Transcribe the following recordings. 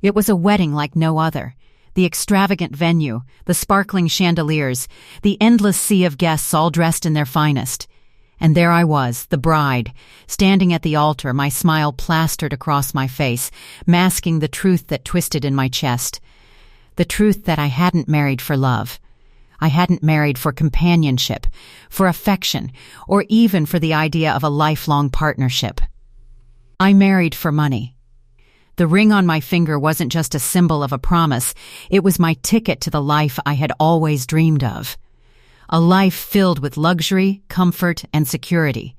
It was a wedding like no other. The extravagant venue, the sparkling chandeliers, the endless sea of guests all dressed in their finest. And there I was, the bride, standing at the altar, my smile plastered across my face, masking the truth that twisted in my chest. The truth that I hadn't married for love. I hadn't married for companionship, for affection, or even for the idea of a lifelong partnership. I married for money. The ring on my finger wasn't just a symbol of a promise, it was my ticket to the life I had always dreamed of. A life filled with luxury, comfort, and security.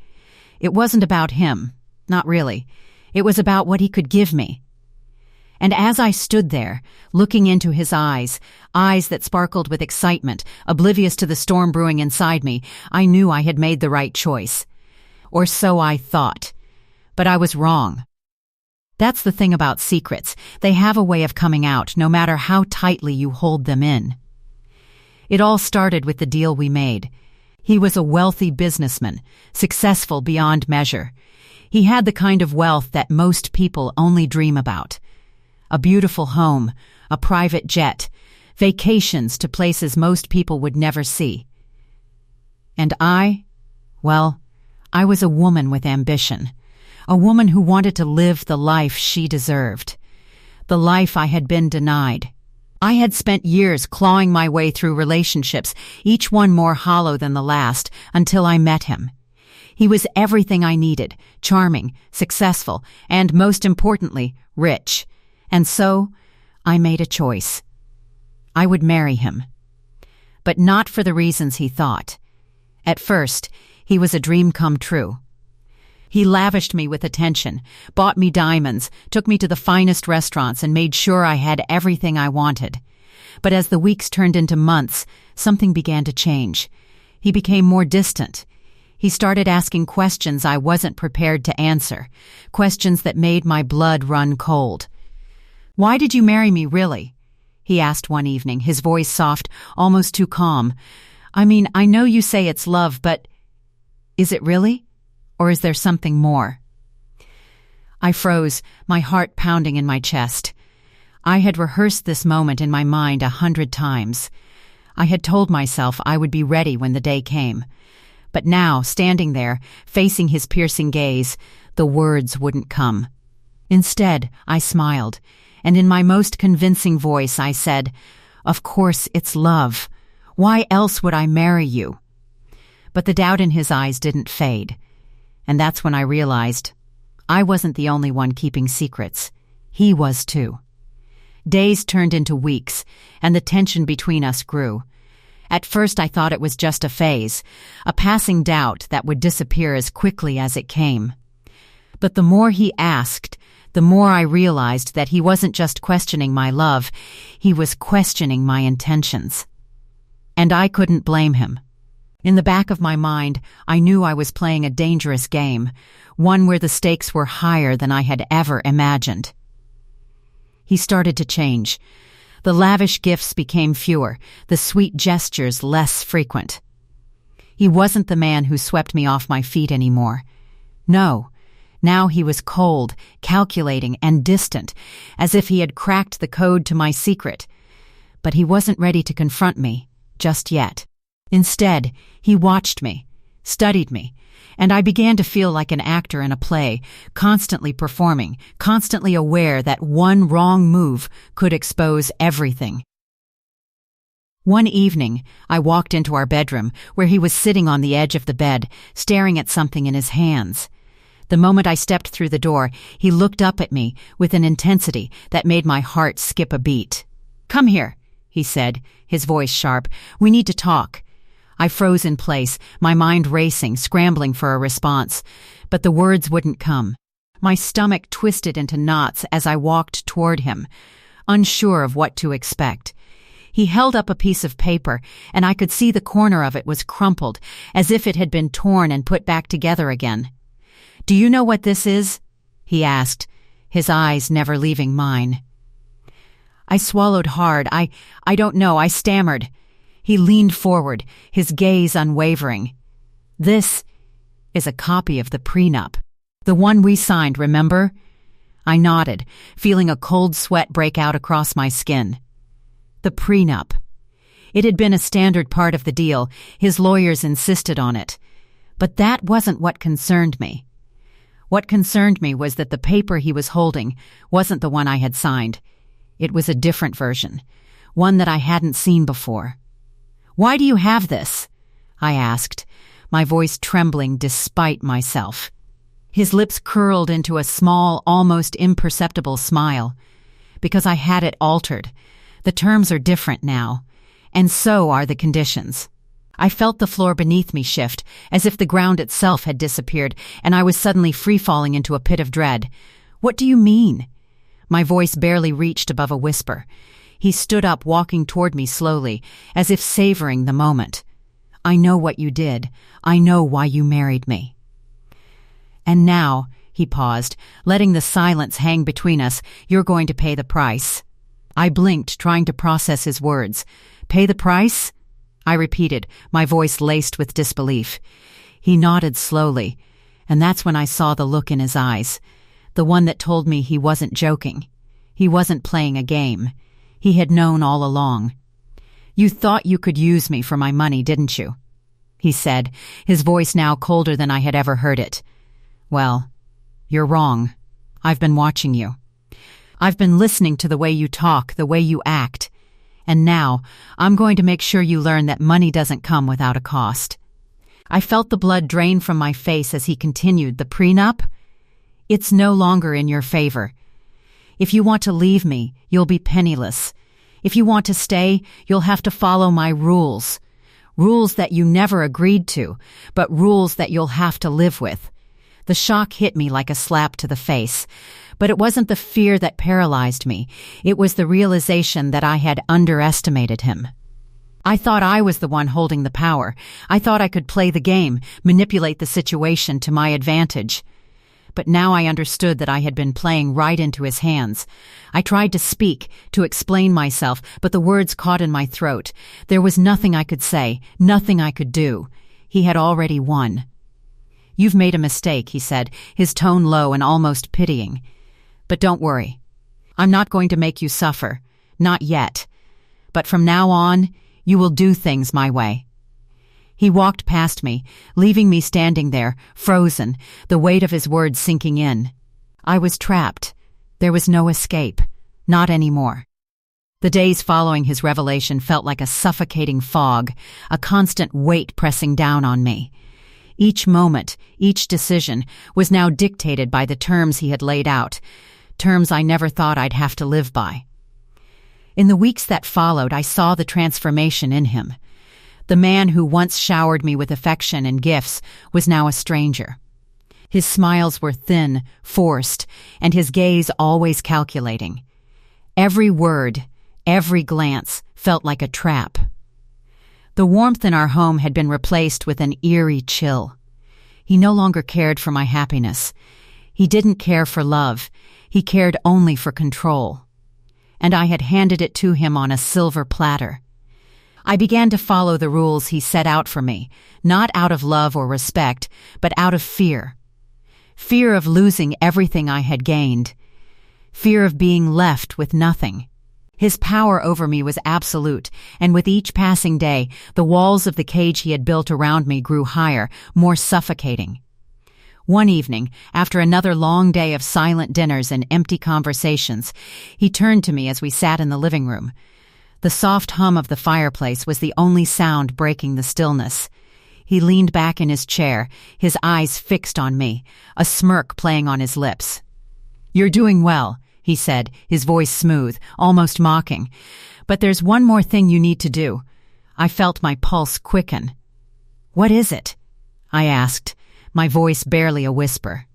It wasn't about him, not really. It was about what he could give me. And as I stood there, looking into his eyes that sparkled with excitement, oblivious to the storm brewing inside me, I knew I had made the right choice. Or so I thought. But I was wrong. That's the thing about secrets. They have a way of coming out, no matter how tightly you hold them in. It all started with the deal we made. He was a wealthy businessman, successful beyond measure. He had the kind of wealth that most people only dream about. A beautiful home, a private jet, vacations to places most people would never see. And I was a woman with ambition. A woman who wanted to live the life she deserved. The life I had been denied. I had spent years clawing my way through relationships, each one more hollow than the last, until I met him. He was everything I needed, charming, successful, and most importantly, rich. And so, I made a choice. I would marry him. But not for the reasons he thought. At first, he was a dream come true. He lavished me with attention, bought me diamonds, took me to the finest restaurants, and made sure I had everything I wanted. But as the weeks turned into months, something began to change. He became more distant. He started asking questions I wasn't prepared to answer, questions that made my blood run cold. "Why did you marry me, really?" he asked one evening, his voice soft, almost too calm. "I mean, I know you say it's love, but is it really? Or is there something more?" I froze, my heart pounding in my chest. I had rehearsed this moment in my mind 100 times. I had told myself I would be ready when the day came. But now, standing there, facing his piercing gaze, the words wouldn't come. Instead, I smiled, and in my most convincing voice I said, "Of course it's love. Why else would I marry you?" But the doubt in his eyes didn't fade. And that's when I realized I wasn't the only one keeping secrets. He was too. Days turned into weeks, and the tension between us grew. At first I thought it was just a phase, a passing doubt that would disappear as quickly as it came. But the more he asked, the more I realized that he wasn't just questioning my love, he was questioning my intentions. And I couldn't blame him. In the back of my mind, I knew I was playing a dangerous game, one where the stakes were higher than I had ever imagined. He started to change. The lavish gifts became fewer, the sweet gestures less frequent. He wasn't the man who swept me off my feet anymore. No, now he was cold, calculating, and distant, as if he had cracked the code to my secret. But he wasn't ready to confront me, just yet. Instead, he watched me, studied me, and I began to feel like an actor in a play, constantly performing, constantly aware that one wrong move could expose everything. One evening, I walked into our bedroom, where he was sitting on the edge of the bed, staring at something in his hands. The moment I stepped through the door, he looked up at me with an intensity that made my heart skip a beat. "Come here," he said, his voice sharp. "We need to talk." I froze in place, my mind racing, scrambling for a response. But the words wouldn't come. My stomach twisted into knots as I walked toward him, unsure of what to expect. He held up a piece of paper, and I could see the corner of it was crumpled, as if it had been torn and put back together again. "Do you know what this is?" he asked, his eyes never leaving mine. I swallowed hard. I don't know, I stammered. He leaned forward, his gaze unwavering. "This is a copy of the prenup. The one we signed, remember?" I nodded, feeling a cold sweat break out across my skin. The prenup. It had been a standard part of the deal. His lawyers insisted on it. But that wasn't what concerned me. What concerned me was that the paper he was holding wasn't the one I had signed. It was a different version, one that I hadn't seen before. "Why do you have this?" I asked, my voice trembling despite myself. His lips curled into a small, almost imperceptible smile. "Because I had it altered. The terms are different now, and so are the conditions." I felt the floor beneath me shift, as if the ground itself had disappeared, and I was suddenly free-falling into a pit of dread. "What do you mean?" My voice barely reached above a whisper. He stood up, walking toward me slowly, as if savoring the moment. "I know what you did. I know why you married me." "And now," he paused, letting the silence hang between us, "you're going to pay the price." I blinked, trying to process his words. "Pay the price?" I repeated, my voice laced with disbelief. He nodded slowly, and that's when I saw the look in his eyes, the one that told me he wasn't joking. He wasn't playing a game. He had known all along. "You thought you could use me for my money, didn't you?" he said, his voice now colder than I had ever heard it. "Well, you're wrong. I've been watching you. I've been listening to the way you talk, the way you act. And now, I'm going to make sure you learn that money doesn't come without a cost." I felt the blood drain from my face as he continued. "The prenup? It's no longer in your favor. If you want to leave me, you'll be penniless. If you want to stay, you'll have to follow my rules. Rules that you never agreed to, but rules that you'll have to live with." The shock hit me like a slap to the face. But it wasn't the fear that paralyzed me. It was the realization that I had underestimated him. I thought I was the one holding the power. I thought I could play the game, manipulate the situation to my advantage. But now I understood that I had been playing right into his hands. I tried to speak, to explain myself, but the words caught in my throat. There was nothing I could say, nothing I could do. He had already won. "You've made a mistake," he said, his tone low and almost pitying. "But don't worry. I'm not going to make you suffer. Not yet. But from now on, you will do things my way." He walked past me, leaving me standing there, frozen, the weight of his words sinking in. I was trapped. There was no escape. Not anymore. The days following his revelation felt like a suffocating fog, a constant weight pressing down on me. Each moment, each decision, was now dictated by the terms he had laid out, terms I never thought I'd have to live by. In the weeks that followed, I saw the transformation in him. The man who once showered me with affection and gifts was now a stranger. His smiles were thin, forced, and his gaze always calculating. Every word, every glance felt like a trap. The warmth in our home had been replaced with an eerie chill. He no longer cared for my happiness. He didn't care for love. He cared only for control. And I had handed it to him on a silver platter. I began to follow the rules he set out for me, not out of love or respect, but out of fear. Fear of losing everything I had gained. Fear of being left with nothing. His power over me was absolute, and with each passing day, the walls of the cage he had built around me grew higher, more suffocating. One evening, after another long day of silent dinners and empty conversations, he turned to me as we sat in the living room. The soft hum of the fireplace was the only sound breaking the stillness. He leaned back in his chair, his eyes fixed on me, a smirk playing on his lips. "You're doing well," he said, his voice smooth, almost mocking. "But there's one more thing you need to do." I felt my pulse quicken. "What is it?" I asked, my voice barely a whisper.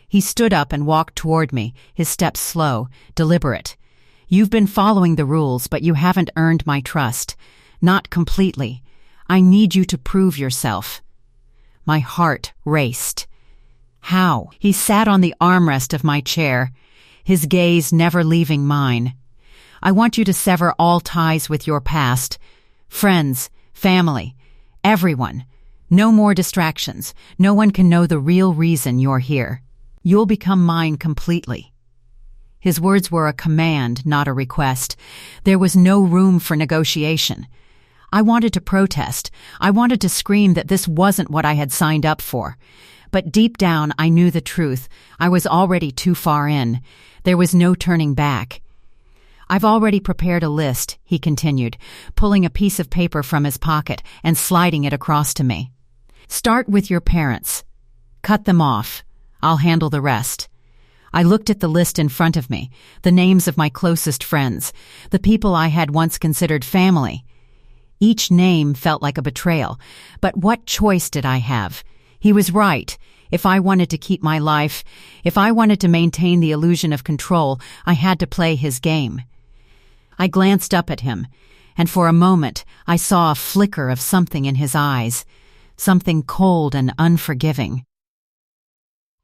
He stood up and walked toward me, his steps slow, deliberate. "You've been following the rules, but you haven't earned my trust. Not completely. I need you to prove yourself." My heart raced. "How?" He sat on the armrest of my chair, his gaze never leaving mine. "I want you to sever all ties with your past. Friends, family, everyone. No more distractions. No one can know the real reason you're here. You'll become mine completely." His words were a command, not a request. There was no room for negotiation. I wanted to protest. I wanted to scream that this wasn't what I had signed up for. But deep down, I knew the truth. I was already too far in. There was no turning back. "I've already prepared a list," he continued, pulling a piece of paper from his pocket and sliding it across to me. "Start with your parents. Cut them off. I'll handle the rest." I looked at the list in front of me, the names of my closest friends, the people I had once considered family. Each name felt like a betrayal, but what choice did I have? He was right. If I wanted to keep my life, if I wanted to maintain the illusion of control, I had to play his game. I glanced up at him, and for a moment I saw a flicker of something in his eyes, something cold and unforgiving.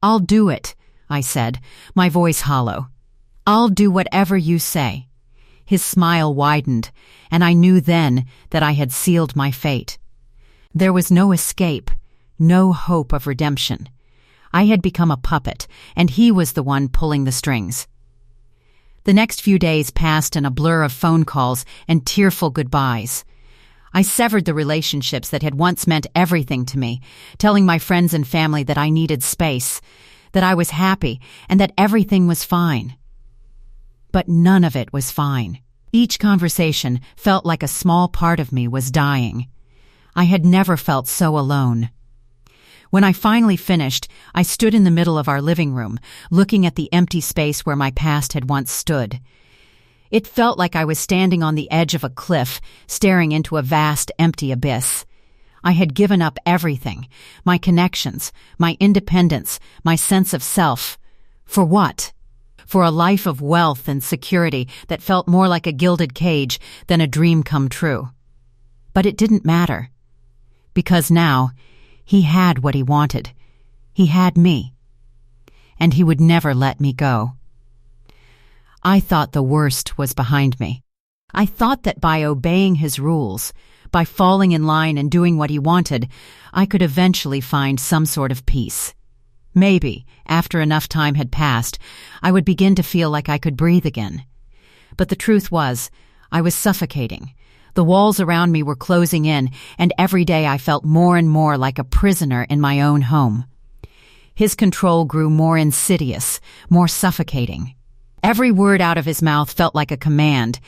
"I'll do it," I said, my voice hollow. "I'll do whatever you say." His smile widened, and I knew then that I had sealed my fate. There was no escape, no hope of redemption. I had become a puppet, and he was the one pulling the strings. The next few days passed in a blur of phone calls and tearful goodbyes. I severed the relationships that had once meant everything to me, telling my friends and family that I needed space, that I was happy, and that everything was fine. But none of it was fine. Each conversation felt like a small part of me was dying. I had never felt so alone. When I finally finished, I stood in the middle of our living room, looking at the empty space where my past had once stood. It felt like I was standing on the edge of a cliff, staring into a vast, empty abyss. I had given up everything, my connections, my independence, my sense of self. For what? For a life of wealth and security that felt more like a gilded cage than a dream come true. But it didn't matter. Because now, he had what he wanted. He had me. And he would never let me go. I thought the worst was behind me. I thought that by obeying his rules, by falling in line and doing what he wanted, I could eventually find some sort of peace. Maybe, after enough time had passed, I would begin to feel like I could breathe again. But the truth was, I was suffocating. The walls around me were closing in, and every day I felt more and more like a prisoner in my own home. His control grew more insidious, more suffocating. Every word out of his mouth felt like a command,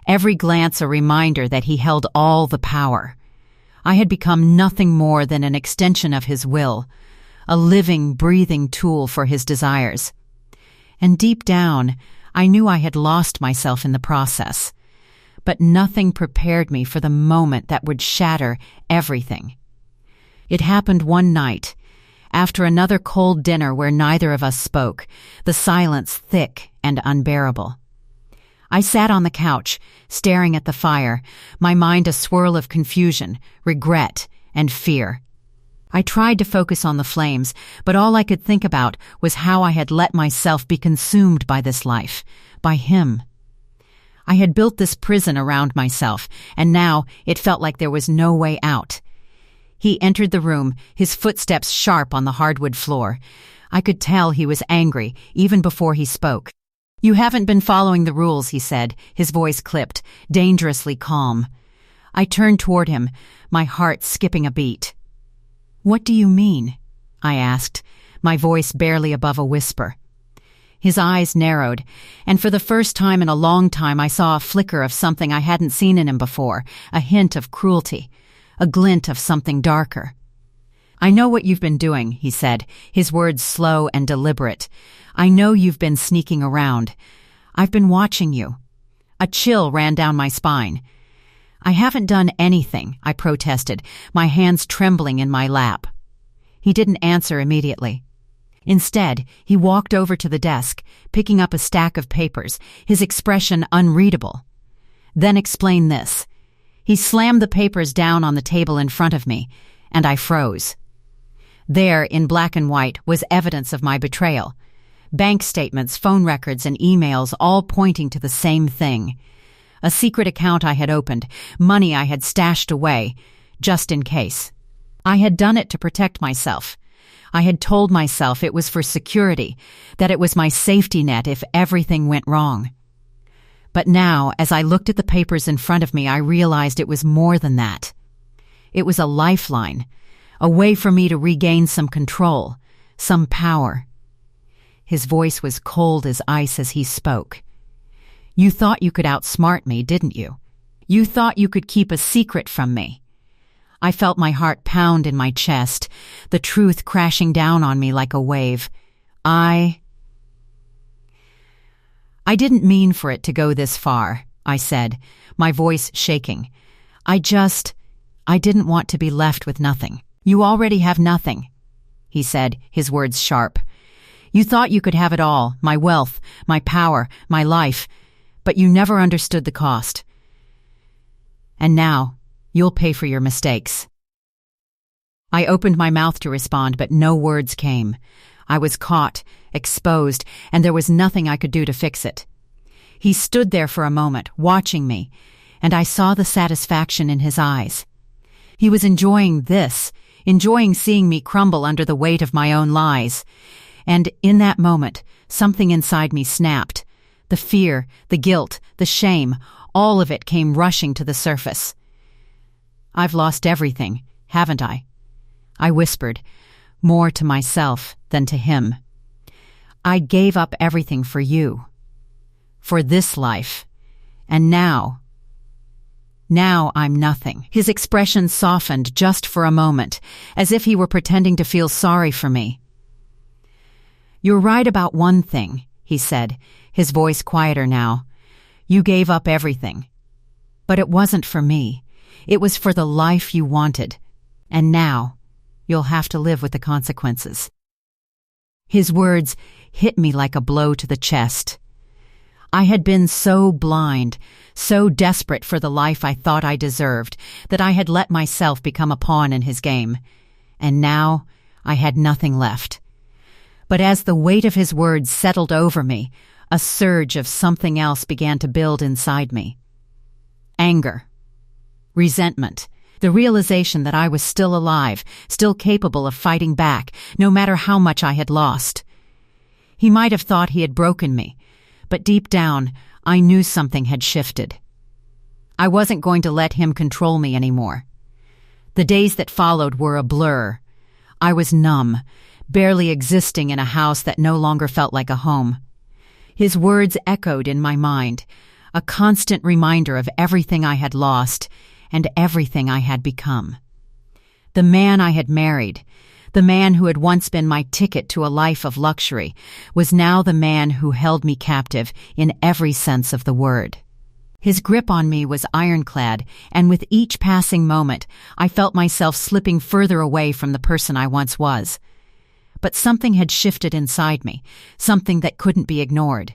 every glance a reminder that he held all the power. I had become nothing more than an extension of his will, a living, breathing tool for his desires. And deep down, I knew I had lost myself in the process. But nothing prepared me for the moment that would shatter everything. It happened one night, after another cold dinner where neither of us spoke, the silence thick and unbearable. I sat on the couch, staring at the fire, my mind a swirl of confusion, regret, and fear. I tried to focus on the flames, but all I could think about was how I had let myself be consumed by this life, by him. I had built this prison around myself, and now it felt like there was no way out. He entered the room, his footsteps sharp on the hardwood floor. I could tell he was angry, even before he spoke. "You haven't been following the rules," he said, his voice clipped, dangerously calm. I turned toward him, my heart skipping a beat. "What do you mean?" I asked, my voice barely above a whisper. His eyes narrowed, and for the first time in a long time I saw a flicker of something I hadn't seen in him before, a hint of cruelty, a glint of something darker. "I know what you've been doing," he said, his words slow and deliberate. "I know you've been sneaking around. I've been watching you." A chill ran down my spine. "I haven't done anything," I protested, my hands trembling in my lap. He didn't answer immediately. Instead, he walked over to the desk, picking up a stack of papers, his expression unreadable. "Then explain this." He slammed the papers down on the table in front of me, and I froze. There, in black and white, was evidence of my betrayal. Bank statements, phone records, and emails all pointing to the same thing. A secret account I had opened, money I had stashed away, just in case. I had done it to protect myself. I had told myself it was for security, that it was my safety net if everything went wrong. But now, as I looked at the papers in front of me, I realized it was more than that. It was a lifeline, a way for me to regain some control, some power. His voice was cold as ice as he spoke. "You thought you could outsmart me, didn't you? You thought you could keep a secret from me." I felt my heart pound in my chest, the truth crashing down on me like a wave. I didn't mean for it to go this far, I said, my voice shaking. I didn't want to be left with nothing. "You already have nothing," he said, his words sharp. "You thought you could have it all, my wealth, my power, my life, but you never understood the cost. And now, you'll pay for your mistakes." I opened my mouth to respond, but no words came. I was caught, exposed, and there was nothing I could do to fix it. He stood there for a moment, watching me, and I saw the satisfaction in his eyes. He was enjoying this, enjoying seeing me crumble under the weight of my own lies. And in that moment, something inside me snapped. The fear, the guilt, the shame, all of it came rushing to the surface. "I've lost everything, haven't I?" I whispered, more to myself than to him. "I gave up everything for you. For this life. And now I'm nothing." His expression softened just for a moment, as if he were pretending to feel sorry for me. "You're right about one thing," he said, his voice quieter now. "You gave up everything. But it wasn't for me. It was for the life you wanted. And now, you'll have to live with the consequences." His words hit me like a blow to the chest. I had been so blind, so desperate for the life I thought I deserved, that I had let myself become a pawn in his game. And now, I had nothing left. But as the weight of his words settled over me, a surge of something else began to build inside me. Anger. Resentment. The realization that I was still alive, still capable of fighting back, no matter how much I had lost. He might have thought he had broken me, but deep down, I knew something had shifted. I wasn't going to let him control me anymore. The days that followed were a blur. I was numb, barely existing in a house that no longer felt like a home. His words echoed in my mind, a constant reminder of everything I had lost and everything I had become. The man I had married, the man who had once been my ticket to a life of luxury, was now the man who held me captive in every sense of the word. His grip on me was ironclad, and with each passing moment, I felt myself slipping further away from the person I once was. But something had shifted inside me, something that couldn't be ignored.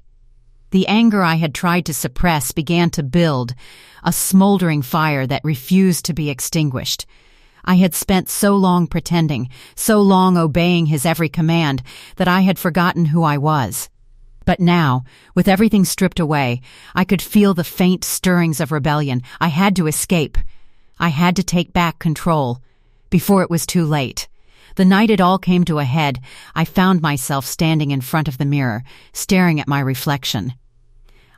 The anger I had tried to suppress began to build, a smoldering fire that refused to be extinguished. I had spent so long pretending, so long obeying his every command, that I had forgotten who I was. But now, with everything stripped away, I could feel the faint stirrings of rebellion. I had to escape. I had to take back control, before it was too late. The night it all came to a head, I found myself standing in front of the mirror, staring at my reflection.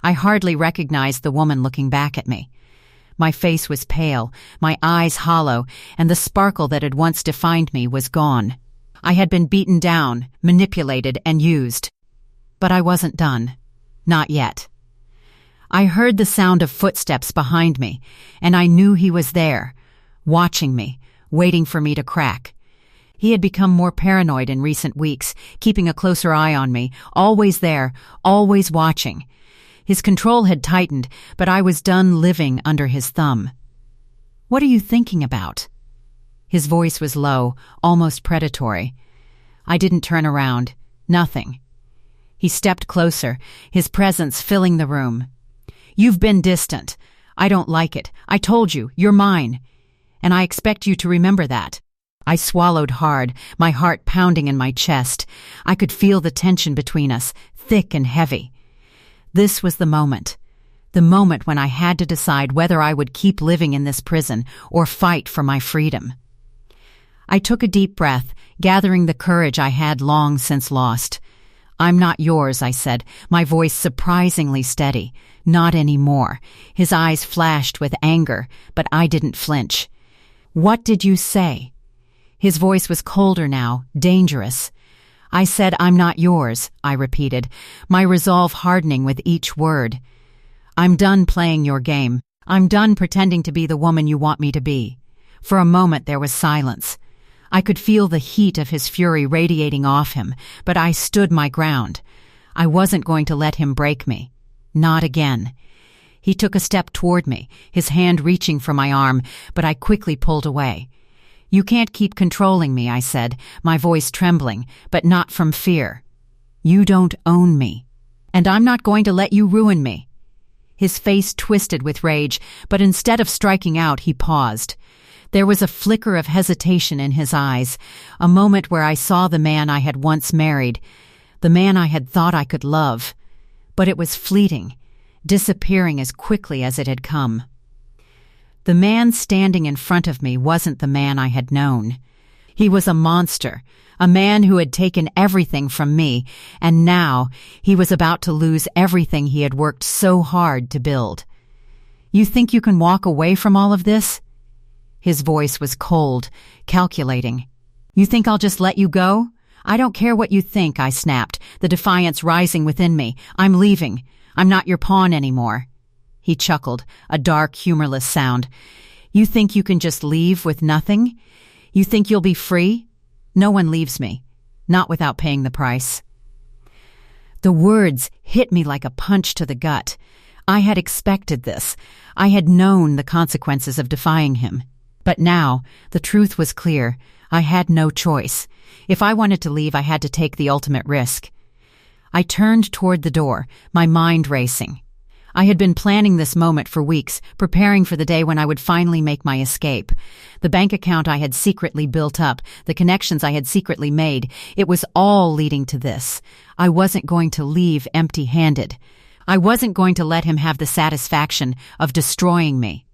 I hardly recognized the woman looking back at me. My face was pale, my eyes hollow, and the sparkle that had once defined me was gone. I had been beaten down, manipulated, and used. But I wasn't done. Not yet. I heard the sound of footsteps behind me, and I knew he was there, watching me, waiting for me to crack. He had become more paranoid in recent weeks, keeping a closer eye on me, always there, always watching. His control had tightened, but I was done living under his thumb. "What are you thinking about?" His voice was low, almost predatory. I didn't turn around. Nothing. He stepped closer, his presence filling the room. "You've been distant. I don't like it. I told you, you're mine. And I expect you to remember that." I swallowed hard, my heart pounding in my chest. I could feel the tension between us, thick and heavy. This was the moment when I had to decide whether I would keep living in this prison or fight for my freedom. I took a deep breath, gathering the courage I had long since lost. "I'm not yours," I said, my voice surprisingly steady. "Not anymore." His eyes flashed with anger, but I didn't flinch. "What did you say?" His voice was colder now, dangerous. "I said I'm not yours," I repeated, my resolve hardening with each word. "I'm done playing your game. I'm done pretending to be the woman you want me to be." For a moment there was silence. I could feel the heat of his fury radiating off him, but I stood my ground. I wasn't going to let him break me. Not again. He took a step toward me, his hand reaching for my arm, but I quickly pulled away. "You can't keep controlling me," I said, my voice trembling, but not from fear. "You don't own me, and I'm not going to let you ruin me." His face twisted with rage, but instead of striking out, he paused. There was a flicker of hesitation in his eyes, a moment where I saw the man I had once married, the man I had thought I could love. But it was fleeting, disappearing as quickly as it had come. The man standing in front of me wasn't the man I had known. He was a monster, a man who had taken everything from me, and now he was about to lose everything he had worked so hard to build. "You think you can walk away from all of this?" His voice was cold, calculating. "You think I'll just let you go?" "I don't care what you think," I snapped, the defiance rising within me. "I'm leaving. I'm not your pawn anymore." He chuckled, a dark, humorless sound. "You think you can just leave with nothing? You think you'll be free? No one leaves me. Not without paying the price." The words hit me like a punch to the gut. I had expected this. I had known the consequences of defying him. But now, the truth was clear. I had no choice. If I wanted to leave, I had to take the ultimate risk. I turned toward the door, my mind racing. I had been planning this moment for weeks, preparing for the day when I would finally make my escape. The bank account I had secretly built up, the connections I had secretly made, it was all leading to this. I wasn't going to leave empty-handed. I wasn't going to let him have the satisfaction of destroying me.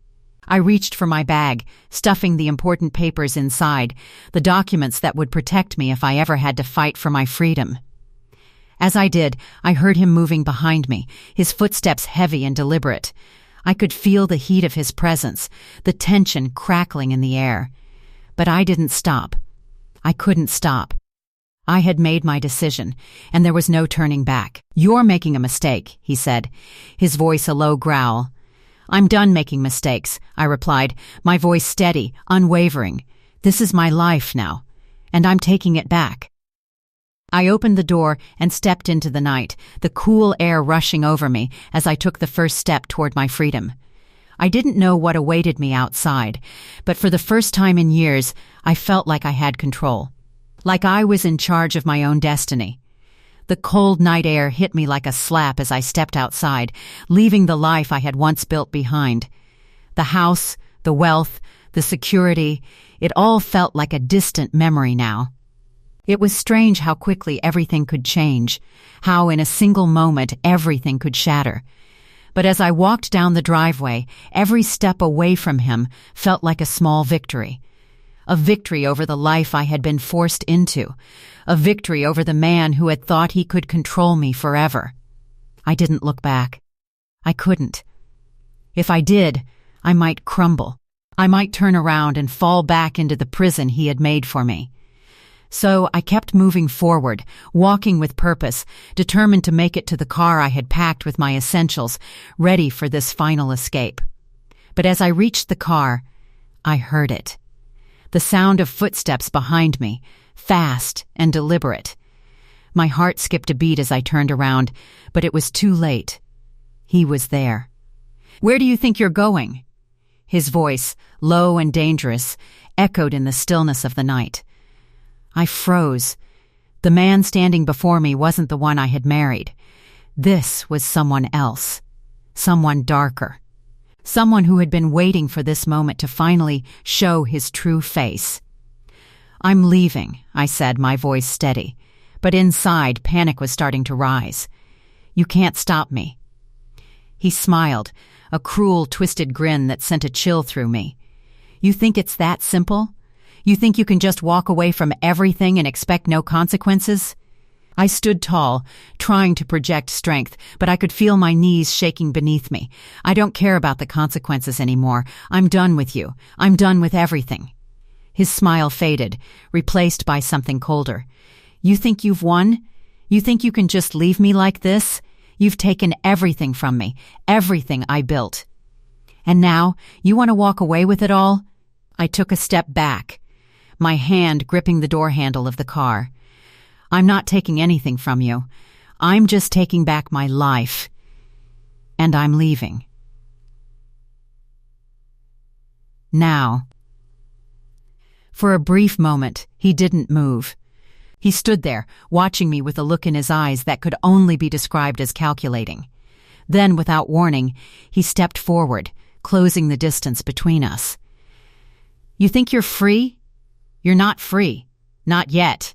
I reached for my bag, stuffing the important papers inside, the documents that would protect me if I ever had to fight for my freedom. As I did, I heard him moving behind me, his footsteps heavy and deliberate. I could feel the heat of his presence, the tension crackling in the air. But I didn't stop. I couldn't stop. I had made my decision, and there was no turning back. "You're making a mistake," he said, his voice a low growl. "I'm done making mistakes," I replied, my voice steady, unwavering. "This is my life now, and I'm taking it back." I opened the door and stepped into the night, the cool air rushing over me as I took the first step toward my freedom. I didn't know what awaited me outside, but for the first time in years, I felt like I had control, like I was in charge of my own destiny. The cold night air hit me like a slap as I stepped outside, leaving the life I had once built behind. The house, the wealth, the security, it all felt like a distant memory now. It was strange how quickly everything could change, how in a single moment everything could shatter. But as I walked down the driveway, every step away from him felt like a small victory. A victory over the life I had been forced into. A victory over the man who had thought he could control me forever. I didn't look back. I couldn't. If I did, I might crumble. I might turn around and fall back into the prison he had made for me. So I kept moving forward, walking with purpose, determined to make it to the car I had packed with my essentials, ready for this final escape. But as I reached the car, I heard it. The sound of footsteps behind me, fast and deliberate. My heart skipped a beat as I turned around, but it was too late. He was there. "Where do you think you're going?" His voice, low and dangerous, echoed in the stillness of the night. I froze. The man standing before me wasn't the one I had married. This was someone else. Someone darker. Someone who had been waiting for this moment to finally show his true face. "I'm leaving," I said, my voice steady. But inside, panic was starting to rise. "You can't stop me." He smiled, a cruel, twisted grin that sent a chill through me. "You think it's that simple? You think you can just walk away from everything and expect no consequences? I stood tall, trying to project strength, but I could feel my knees shaking beneath me. I don't care about the consequences anymore. I'm done with you. I'm done with everything. His smile faded, replaced by something colder. You think you've won? You think you can just leave me like this? You've taken everything from me, everything I built. And now, you want to walk away with it all? I took a step back, my hand gripping the door handle of the car. I'm not taking anything from you. I'm just taking back my life. And I'm leaving. Now. For a brief moment, he didn't move. He stood there, watching me with a look in his eyes that could only be described as calculating. Then, without warning, he stepped forward, closing the distance between us. You think you're free? You're not free. Not yet.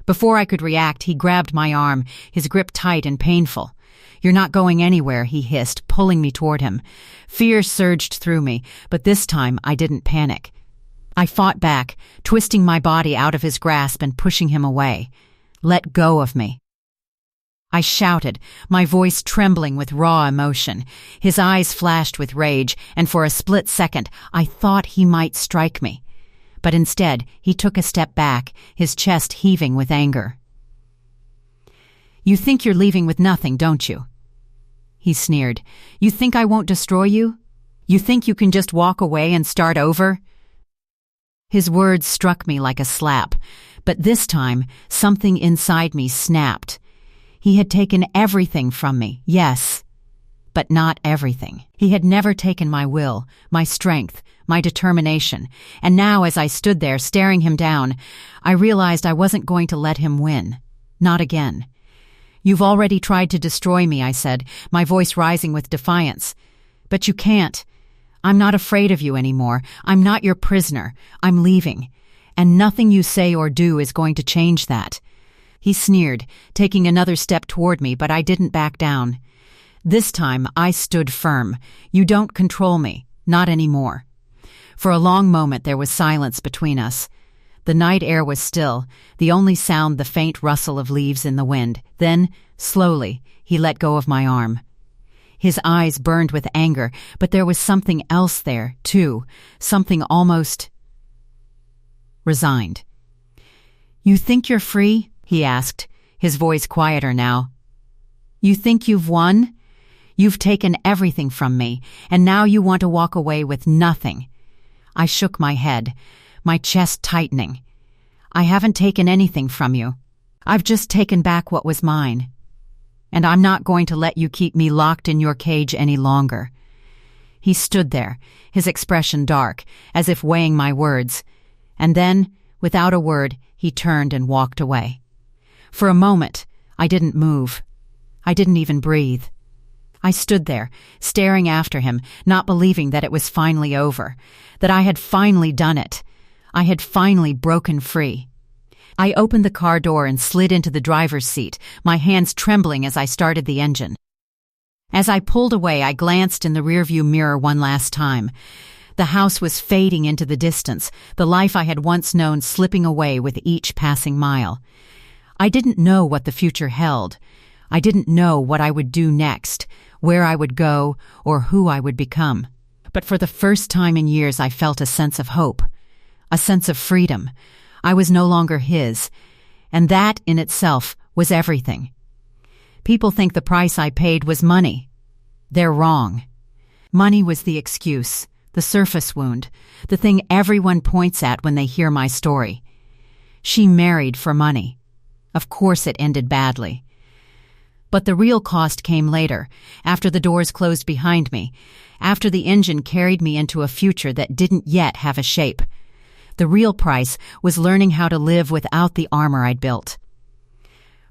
Before I could react, he grabbed my arm, his grip tight and painful. You're not going anywhere, he hissed, pulling me toward him. Fear surged through me, but this time I didn't panic. I fought back, twisting my body out of his grasp and pushing him away. Let go of me. I shouted, my voice trembling with raw emotion. His eyes flashed with rage, and for a split second I thought he might strike me. But instead, he took a step back, his chest heaving with anger. You think you're leaving with nothing, don't you? He sneered. You think I won't destroy you? You think you can just walk away and start over? His words struck me like a slap, but this time, something inside me snapped. He had taken everything from me, yes, but not everything. He had never taken my will, my strength, my determination, and now as I stood there staring him down, I realized I wasn't going to let him win. Not again. You've already tried to destroy me, I said, my voice rising with defiance. But you can't. I'm not afraid of you anymore. I'm not your prisoner. I'm leaving. And nothing you say or do is going to change that. He sneered, taking another step toward me, but I didn't back down. This time I stood firm. You don't control me. Not anymore. For a long moment there was silence between us. The night air was still, the only sound the faint rustle of leaves in the wind. Then, slowly, he let go of my arm. His eyes burned with anger, but there was something else there, too, something almost resigned. You think you're free? He asked, his voice quieter now. You think you've won? You've taken everything from me, and now you want to walk away with nothing. I shook my head, my chest tightening. I haven't taken anything from you. I've just taken back what was mine. And I'm not going to let you keep me locked in your cage any longer. He stood there, his expression dark, as if weighing my words. And then, without a word, he turned and walked away. For a moment, I didn't move. I didn't even breathe. I stood there, staring after him, not believing that it was finally over, that I had finally done it. I had finally broken free. I opened the car door and slid into the driver's seat, my hands trembling as I started the engine. As I pulled away, I glanced in the rearview mirror one last time. The house was fading into the distance, the life I had once known slipping away with each passing mile. I didn't know what the future held. I didn't know what I would do next, where I would go, or who I would become. But for the first time in years I felt a sense of hope, a sense of freedom. I was no longer his, and that in itself was everything. People think the price I paid was money. They're wrong. Money was the excuse, the surface wound, the thing everyone points at when they hear my story. She married for money. Of course it ended badly. But the real cost came later, after the doors closed behind me, after the engine carried me into a future that didn't yet have a shape. The real price was learning how to live without the armor I'd built.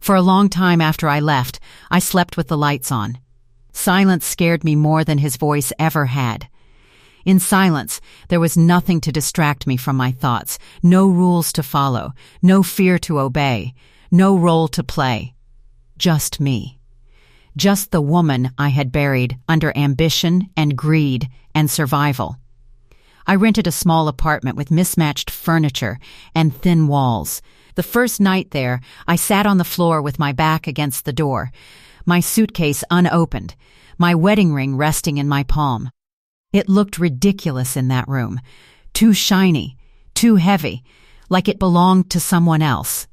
For a long time after I left, I slept with the lights on. Silence scared me more than his voice ever had. In silence, there was nothing to distract me from my thoughts, no rules to follow, no fear to obey, no role to play. Just me. Just the woman I had buried under ambition and greed and survival. I rented a small apartment with mismatched furniture and thin walls. The first night there, I sat on the floor with my back against the door, my suitcase unopened, my wedding ring resting in my palm. It looked ridiculous in that room, too shiny, too heavy, like it belonged to someone else.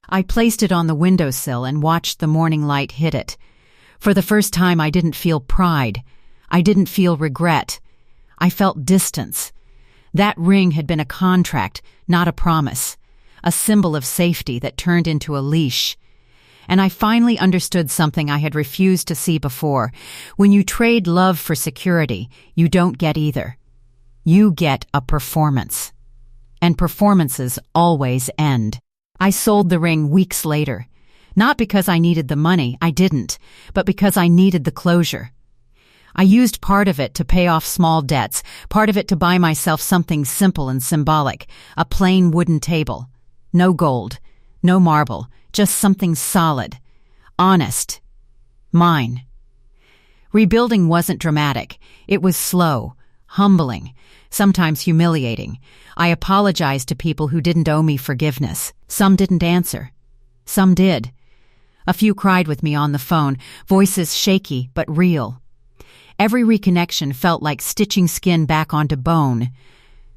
I placed it on the windowsill and watched the morning light hit it. For the first time, I didn't feel pride. I didn't feel regret. I felt distance. That ring had been a contract, not a promise, a symbol of safety that turned into a leash. And I finally understood something I had refused to see before. When you trade love for security, you don't get either. You get a performance. And performances always end. I sold the ring weeks later. Not because I needed the money, I didn't, but because I needed the closure. I used part of it to pay off small debts, part of it to buy myself something simple and symbolic, a plain wooden table. No gold, no marble, just something solid, honest, mine. Rebuilding wasn't dramatic. It was slow, humbling, sometimes humiliating. I apologized to people who didn't owe me forgiveness. Some didn't answer. Some did. A few cried with me on the phone, voices shaky but real. Every reconnection felt like stitching skin back onto bone.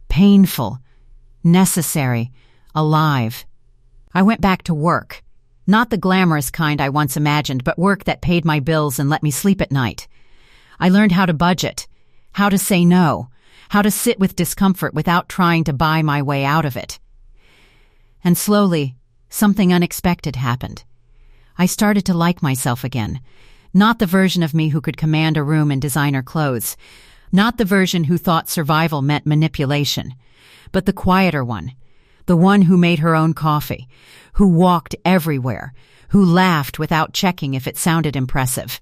Painful, necessary, alive. I went back to work. Not the glamorous kind I once imagined, but work that paid my bills and let me sleep at night. I learned how to budget, how to say no, how to sit with discomfort without trying to buy my way out of it. And slowly, something unexpected happened. I started to like myself again. Not the version of me who could command a room in designer clothes. Not the version who thought survival meant manipulation. But the quieter one. The one who made her own coffee. Who walked everywhere. Who laughed without checking if it sounded impressive.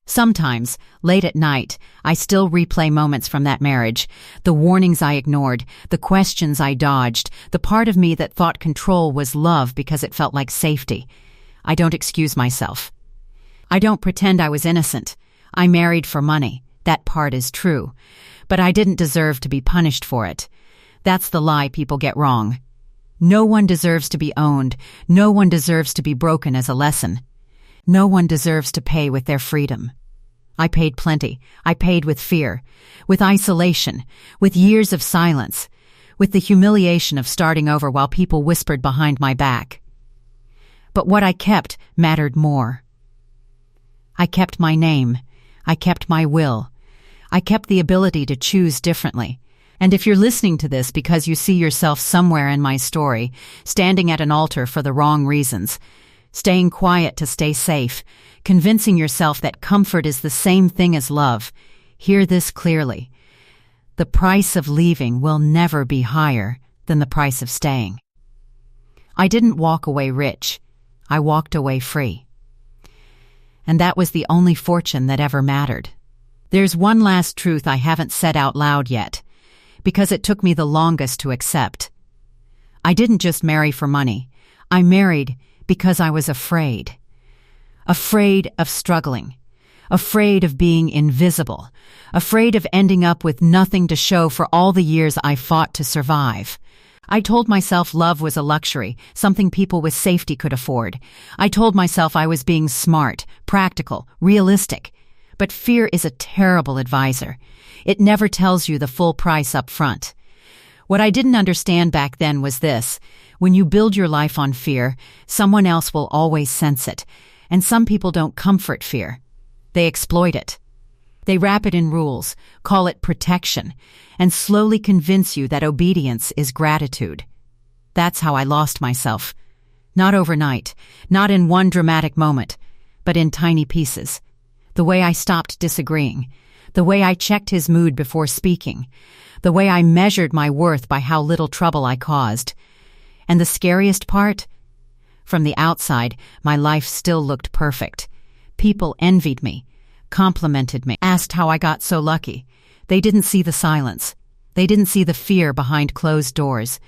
Sometimes, late at night, I still replay moments from that marriage. The warnings I ignored. The questions I dodged. The part of me that thought control was love because it felt like safety. I don't excuse myself. I don't pretend I was innocent. I married for money. That part is true. But I didn't deserve to be punished for it. That's the lie people get wrong. No one deserves to be owned. No one deserves to be broken as a lesson. No one deserves to pay with their freedom. I paid plenty. I paid with fear, with isolation, with years of silence, with the humiliation of starting over while people whispered behind my back. But what I kept mattered more. I kept my name. I kept my will. I kept the ability to choose differently. And if you're listening to this because you see yourself somewhere in my story, standing at an altar for the wrong reasons, staying quiet to stay safe, convincing yourself that comfort is the same thing as love, hear this clearly. The price of leaving will never be higher than the price of staying. I didn't walk away rich. I walked away free. And that was the only fortune that ever mattered. There's one last truth I haven't said out loud yet, because it took me the longest to accept. I didn't just marry for money. I married because I was afraid. Afraid of struggling. Afraid of being invisible. Afraid of ending up with nothing to show for all the years I fought to survive. I told myself love was a luxury, something people with safety could afford. I told myself I was being smart, practical, realistic. But fear is a terrible advisor. It never tells you the full price up front. What I didn't understand back then was this. When you build your life on fear, someone else will always sense it. And some people don't comfort fear. They exploit it. They wrap it in rules, call it protection, and slowly convince you that obedience is gratitude. That's how I lost myself. Not overnight, not in one dramatic moment, but in tiny pieces. The way I stopped disagreeing, the way I checked his mood before speaking, the way I measured my worth by how little trouble I caused. And the scariest part? From the outside, my life still looked perfect. People envied me, complimented me, asked how I got so lucky. They didn't see the silence. They didn't see the fear behind closed doors.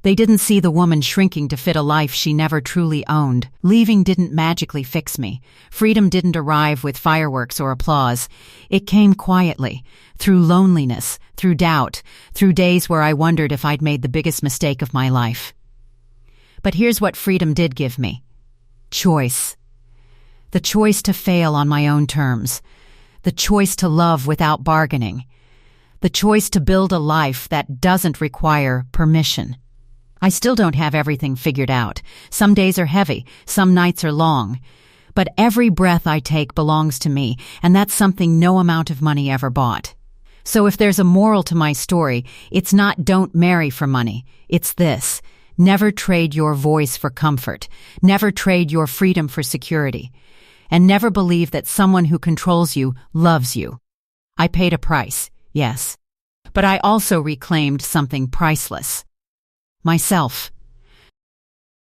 They didn't see the woman shrinking to fit a life she never truly owned. Leaving didn't magically fix me. Freedom didn't arrive with fireworks or applause. It came quietly, through loneliness, through doubt, through days where I wondered if I'd made the biggest mistake of my life. But here's what freedom did give me. Choice. The choice to fail on my own terms. The choice to love without bargaining. The choice to build a life that doesn't require permission. I still don't have everything figured out. Some days are heavy, some nights are long. But every breath I take belongs to me, and that's something no amount of money ever bought. So if there's a moral to my story, it's not don't marry for money. It's this: never trade your voice for comfort. Never trade your freedom for security. And never believe that someone who controls you loves you. I paid a price, yes. But I also reclaimed something priceless. Myself.